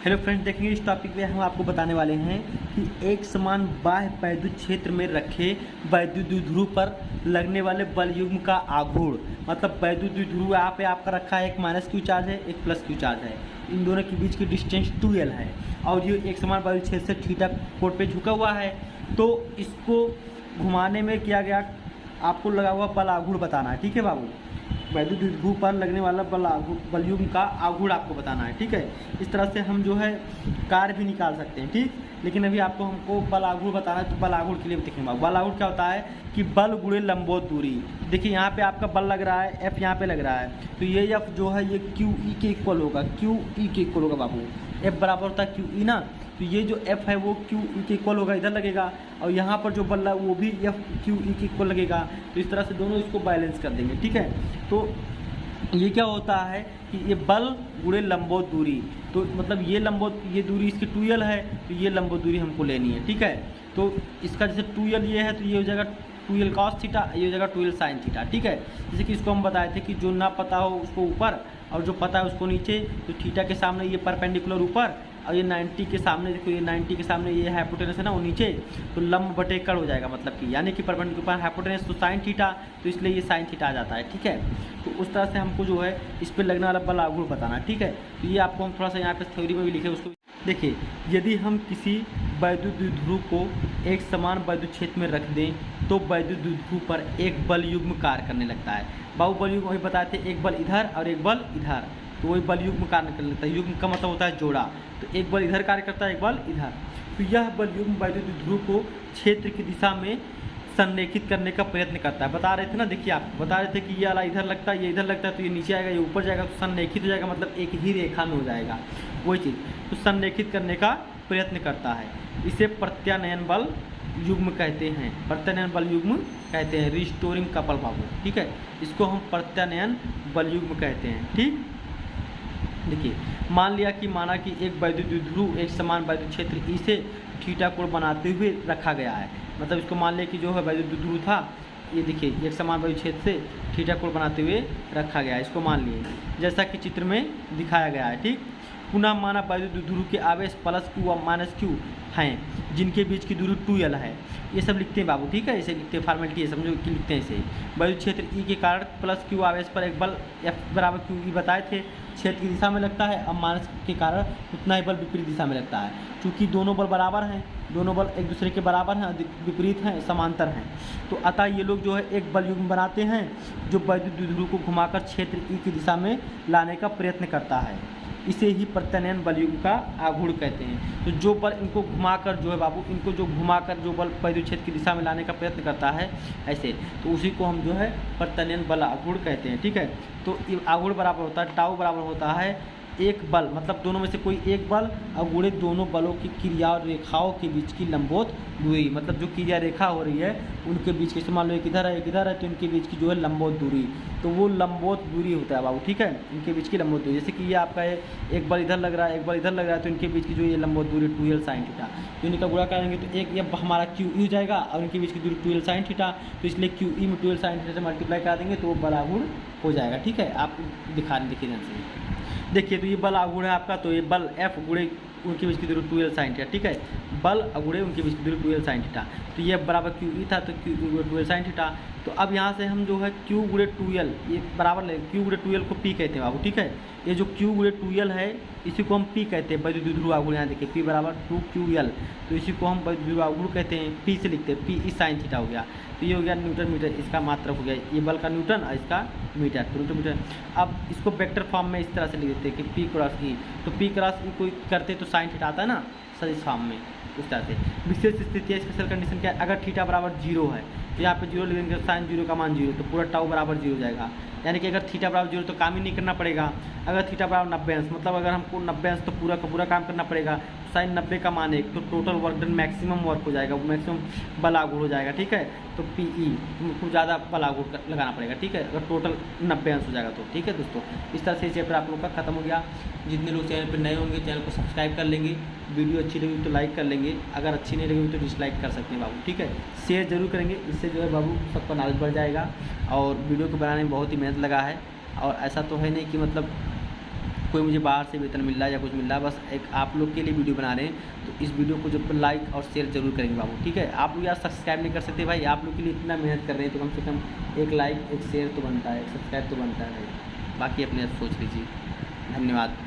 Hello friends, देखेंगे इस topic में हम आपको बताने वाले हैं कि एक समान बाह्य वैद्युत क्षेत्र में रखे वैद्युत द्विध्रुव पर लगने वाले बल युग्म का आघूर्ण, मतलब वैद्युत द्विध्रुव यहाँ पे आपका रखा है, एक -q चार्ज है, एक +q चार्ज है। इन दोनों के बीच की डिस्टेंस 2l है और ये एक समान वैद्युत क्षेत्र से थीटा कोण पे झुका हुआ है। तो इसको घुमाने में किया गया, आपको लगा हुआ बल आघूर्ण बताना है। ठीक है बाबू, वैद्युत द्विध्रुव पर लगने वाला बल युग्म का आघूर्ण आपको बताना है। ठीक है, इस तरह से हम जो है कार्य भी निकाल सकते हैं। ठीक, लेकिन अभी आपको हमको बल आघूर्ण बताना है, तो बल आघूर्ण के लिए देखेंगे। बल आघूर्ण क्या होता है कि बल गुणे लंबवत दूरी। देखिए यहाँ पे आपका बल लग रहा है, F यहाँ पे लग रहा है, तो ये F जो है ये QE के इक्वल होगा, QE के इक्वल होगा बाबू। F बराबर होता है QE ना, तो ये जो F है वो QE के इक्वल होगा, इधर लगेगा, और यहाँ पर जो बल है वो भी F QE के इक्वल लगेगा। तो इस तरह से दोनों इसको बैलेंस कर देंगे। ठीक है, तो ये क्या होता है कि ये बल गुणे लंबवत दूरी, तो मतलब ये लंबवत, ये दूरी इसकी 2l है, तो ये लंबवत दूरी हमको लेनी है। ठीक है, तो इसका जैसे 2l ये है, तो ये हो जाएगा 2l cos थीटा, ये हो जाएगा 2l sin थीटा। ठीक है, जैसे कि इसको हम बताए थे कि जो ना पता हो उसको ऊपर और जो पता है उसको नीचे। तो थीटा के सामने ये परपेंडिकुलर ऊपर और ये 90 के सामने, देखो ये 90 के सामने ये हाइपोटेनस है ना वो नीचे, तो लंब बटे कड़ हो जाएगा, मतलब कि यानी कि परपेंडिकुलर हाइपोटेनस तो साइन थीटा, तो इसलिए ये साइन थीटा आ जाता है। ठीक है, तो उस तरह से हमको जो है इस पर लगने वाला बल आघूर्ण बताना। ठीक है, तो ये आपको हम थोड़ा सा यहाँ पे थ्योरी में भी लिखे उसको देखिए। यदि हम किसी वैद्युत द्विध्रुव को एक समान वैद्युत क्षेत्र में रख दें तो वैद्युत द्विध्रुव पर एक बल युग्म कार्य करने लगता है। बाबू बल युग्म वही बताए थे, एक बल इधर और एक बल इधर, तो वही बल युग्म कार्य करने लगता है। युग्म का मतलब होता है जोड़ा, तो एक बल इधर कार्य करता है, एक बल इधर। तो यह बल युग्म वैद्युत द्विध्रुव को क्षेत्र की दिशा में संरेखित करने का प्रयत्न करता है। बता रहे थे ना, देखिए आप बता रहे थे कि ये वाला इधर लगता है, ये इधर लगता है, तो ये नीचे आएगा, ये ऊपर जाएगा, तो संरेखित हो जाएगा, मतलब एक ही रेखा में हो जाएगा वही चीज़। तो संरेखित करने का प्रयत्न करता है, इसे प्रत्यानयन बल युग्म कहते हैं, प्रत्यानयन बल युग्म कहते हैं, रिस्टोरिंग कपल बाबू। ठीक है, इसको हम प्रत्यानयन बल युग्म कहते हैं। ठीक, देखिए मान लिया कि माना कि एक वैद्युत द्विध्रुव एक समान वैद्युत क्षेत्र E से थीटा कोण बनाते हुए रखा गया है। मतलब इसको मान लिया कि जो है वैद्युत द्विध्रुव था, ये देखिए एक समान वैद्युत क्षेत्र से थीटा कोण बनाते हुए रखा गया है, इसको मान लिए जैसा कि चित्र में दिखाया गया है। ठीक, पुनः माना वैद्युत द्विध्रुव के आवेश +q और -q हैं, जिनके बीच की दूरी 2l है। ये सब लिखते हैं बाबू। ठीक है, ऐसे लिखते हैं, फॉर्मेलिटी है, समझो कि लिखते हैं इसे। वैद्युत क्षेत्र E के कारण +q आवेश पर एक बल F बराबर QE बताए थे, क्षेत्र की दिशा में लगता है, अब माइनस के कारण उतना ही बल विपरीत दिशा में लगता है। क्योंकि दोनों बल बराबर हैं, दोनों बल एक दूसरे के बराबर हैं, विपरीत हैं, समांतर हैं, तो अतः ये लोग जो है एक बल युग्म बनाते हैं जो वैद्युत द्विध्रुव को घुमाकर क्षेत्र E की दिशा में लाने का प्रयत्न करता है। इसे ही प्रत्यानयन बल युग्म का आघूर्ण कहते हैं। तो जो बल इनको घुमाकर जो है बाबू, इनको जो घुमाकर जो बल वैद्युत क्षेत्र की दिशा में लाने का प्रयत्न करता है ऐसे, तो उसी को हम जो है प्रत्यानयन बल आघूर्ण कहते हैं। ठीक है, तो आघूर्ण बराबर होता है, टाउ बराबर होता है एक बल, मतलब दोनों में से कोई एक बल और गुणे दोनों बलों की क्रिया और रेखाओं के बीच की लंबवत दूरी, मतलब जो क्रिया रेखा हो रही है उनके बीच की, मान लो एक इधर है एक इधर है, तो इनके बीच की जो है लंबवत दूरी, तो वो लंबवत दूरी होता है बाबू। ठीक है, इनके बीच की लंबवत दूरी, जैसे कि ये आपका है एक बल इधर लग रहा है, एक बल इधर लग रहा है, तो इनके बीच की जो ये लंबवत दूरी 2l sin थीटा, तो इनका गुणा करेंगे तो एक ये हमारा QE हो जाएगा और इनके बीच की दूरी 2l sin थीटा, तो इसलिए QE में 2l sin थीटा से मल्टीप्लाई करा देंगे तो वो बल आघूर्ण हो जाएगा। ठीक है, आप देखिए ध्यान से देखिए, तो ये बल आघूर्ण है आपका, तो ये बल F गुणे उनके बीच की दूरी 2l sin थीटा। ठीक है, बल गुणे उनके बीच की दूरी 2l sin थीटा, तो ये बराबर QE था, तो Q गुणे 2l sin थीटा। तो अब यहाँ से हम जो है Q गुणे 2l ये बराबर ले, Q गुणे 2l को P कहते हैं बाबू। ठीक है, ये जो Q गुणे 2l है इसी को हम P कहते हैं, वैद्युत द्विध्रुव आघूर्ण। यहाँ देखिए P बराबर 2QL, तो इसी को हम वैद्युत द्विध्रुव आघूर्ण कहते हैं, P से लिखते हैं, PE sin थीटा हो गया। तो ये हो गया न्यूटन मीटर, इसका मात्रक हो गया, ये बल का न्यूटन और इसका मीटर, तो न्यूटन मीटर। अब इसको वेक्टर फॉर्म में इस तरह से लिख देते हैं कि P क्रॉस E, तो P क्रॉस E को करते तो साइन थीटा आता है ना सदिश फॉर्म में, उस तरह से। विशेष स्थिति है, स्पेशल कंडीशन क्या है, अगर थीटा बराबर 0 है तो यहाँ पे 0 लिखेंगे, साइन 0 का मान 0, तो पूरा टाउ बराबर 0 हो जाएगा। यानी कि अगर थीटा बराबर 0 तो काम ही नहीं करना पड़ेगा। अगर थीटा बराबर 90 अंश, मतलब अगर हमको 90 अंश तो पूरा का पूरा काम करना पड़ेगा। साइन 90 का मान 1, तो total work done maximum work हो जाएगा, मैक्सिमम बल आघूर्ण हो जाएगा। ठीक है, तो PE तुमको ज़्यादा बल आघूर्ण लगाना पड़ेगा। ठीक है, अगर टोटल 90 अंश हो जाएगा तो। ठीक है दोस्तों, इस तरह से चैप्टर आप लोग का खत्म हो गया। जितने लोग चैनल पर नए होंगे चैनल को सब्सक्राइब कर लेंगे, वीडियो अच्छी लगी तो लाइक कर लेंगे, अगर अच्छी नहीं लगी तो डिसलाइक कर सकते हैं बाबू। ठीक है, शेयर जरूर करेंगे, इससे जो है बाबू सबका नॉलेज बढ़ जाएगा। और वीडियो को बनाने में बहुत ही मेहनत लगा है, और ऐसा तो है नहीं कि मतलब कोई मुझे बाहर से वेतन मिल रहा है या कुछ मिल रहा है, बस एक आप लोग के लिए वीडियो बना रहे हैं। तो इस वीडियो को जब लाइक और शेयर जरूर करेंगे बाबू, ठीक है। आप लोग यार सब्सक्राइब नहीं कर सकते भाई, आप लोग के लिए इतना मेहनत कर रहे हैं तो कम से कम एक लाइक एक शेयर तो बनता है, एक सब्सक्राइब तो बनता है भाई। बाकी अपने आप सोच लीजिए। धन्यवाद।